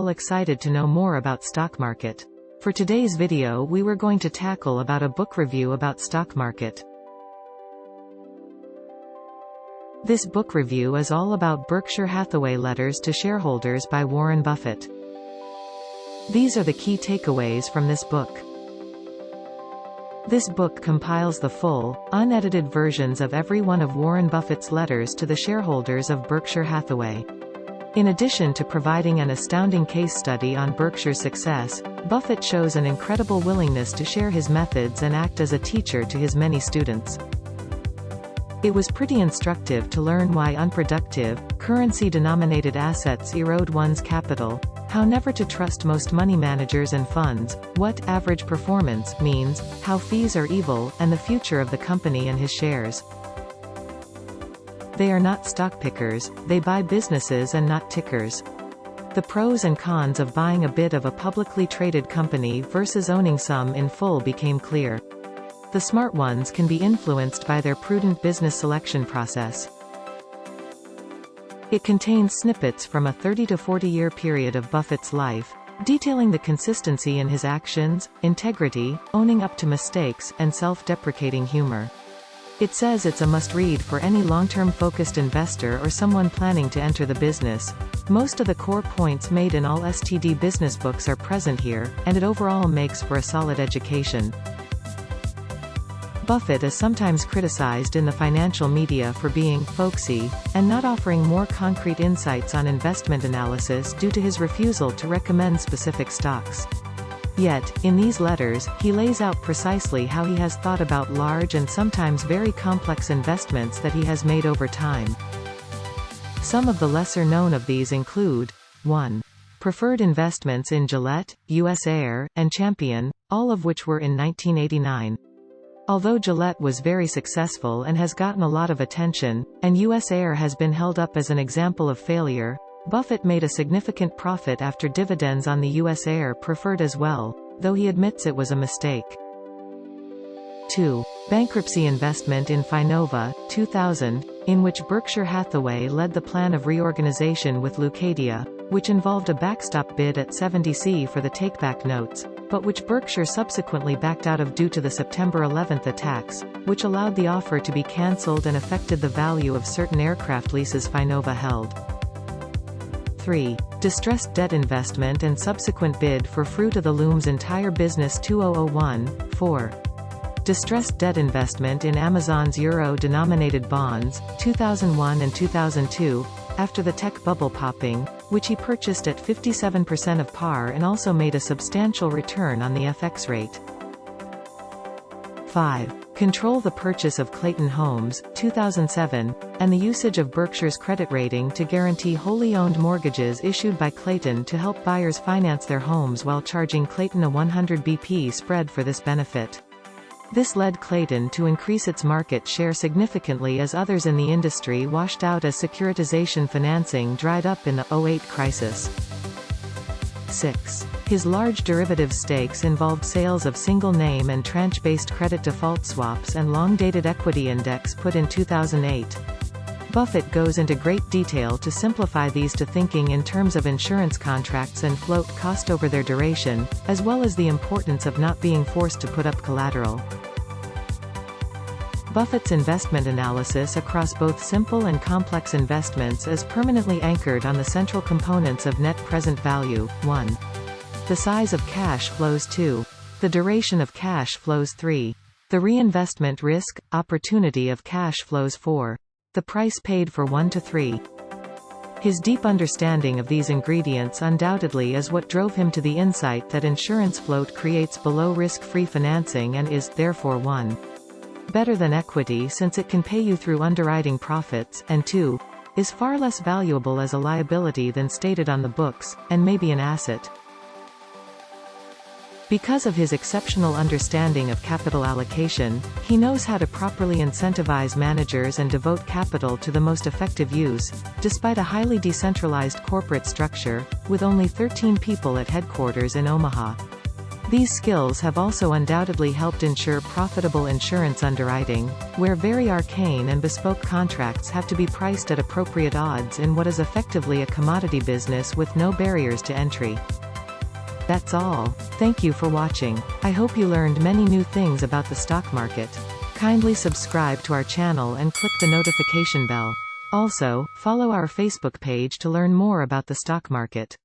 all excited to know more about stock market. For today's video we were going to tackle about a book review about stock market. This book review is all about Berkshire Hathaway Letters to Shareholders by Warren Buffett. These are the key takeaways from this book. This book compiles the full, unedited versions of every one of Warren Buffett's letters to the shareholders of Berkshire Hathaway. In addition to providing an astounding case study on Berkshire's success, Buffett shows an incredible willingness to share his methods and act as a teacher to his many students. It was pretty instructive to learn why unproductive, currency-denominated assets erode one's capital, how never to trust most money managers and funds, what average performance means, how fees are evil, and the future of the company and his shares. They are not stock pickers, they buy businesses and not tickers. The pros and cons of buying a bit of a publicly traded company versus owning some in full became clear. The smart ones can be influenced by their prudent business selection process. It contains snippets from a 30 to 40 year period of Buffett's life, detailing the consistency in his actions, integrity, owning up to mistakes, and self-deprecating humor. It says it's a must-read for any long-term focused investor or someone planning to enter the business. Most of the core points made in all STD business books are present here, and it overall makes for a solid education. Buffett is sometimes criticized in the financial media for being folksy, and not offering more concrete insights on investment analysis due to his refusal to recommend specific stocks. Yet, in these letters, he lays out precisely how he has thought about large and sometimes very complex investments that he has made over time. Some of the lesser known of these include 1. Preferred investments in Gillette, US Air, and Champion, all of which were in 1989. Although Gillette was very successful and has gotten a lot of attention, and US Air has been held up as an example of failure, Buffett made a significant profit after dividends on the US Air preferred as well, though he admits it was a mistake. 2. Bankruptcy investment in Finova, 2000, in which Berkshire Hathaway led the plan of reorganization with Leucadia, which involved a backstop bid at 70C for the takeback notes, but which Berkshire subsequently backed out of due to the September 11 attacks, which allowed the offer to be cancelled and affected the value of certain aircraft leases Finova held. 3. Distressed debt investment and subsequent bid for Fruit of the Loom's entire business 2001. 4. Distressed debt investment in Amazon's euro-denominated bonds, 2001 and 2002, after the tech bubble popping, which he purchased at 57% of par and also made a substantial return on the FX rate. 5. Control the purchase of Clayton Homes, 2007, and the usage of Berkshire's credit rating to guarantee wholly owned mortgages issued by Clayton to help buyers finance their homes while charging Clayton a 100 BP spread for this benefit. This led Clayton to increase its market share significantly as others in the industry washed out as securitization financing dried up in the '08 crisis. 6. His large derivative stakes involved sales of single-name and tranche-based credit default swaps and long-dated equity index put in 2008. Buffett goes into great detail to simplify these to thinking in terms of insurance contracts and float cost over their duration, as well as the importance of not being forced to put up collateral. Buffett's investment analysis across both simple and complex investments is permanently anchored on the central components of net present value. 1. The size of cash flows. 2. The duration of cash flows. 3. The reinvestment risk, opportunity of cash flows. 4. The price paid for 1 to 3. His deep understanding of these ingredients undoubtedly is what drove him to the insight that insurance float creates below risk-free financing and is, therefore, 1. Better than equity since it can pay you through underwriting profits, and 2. Is far less valuable as a liability than stated on the books, and may be an asset. Because of his exceptional understanding of capital allocation, he knows how to properly incentivize managers and devote capital to the most effective use, despite a highly decentralized corporate structure, with only 13 people at headquarters in Omaha. These skills have also undoubtedly helped ensure profitable insurance underwriting, where very arcane and bespoke contracts have to be priced at appropriate odds in what is effectively a commodity business with no barriers to entry. That's all. Thank you for watching. I hope you learned many new things about the stock market. Kindly subscribe to our channel and click the notification bell. Also, follow our Facebook page to learn more about the stock market.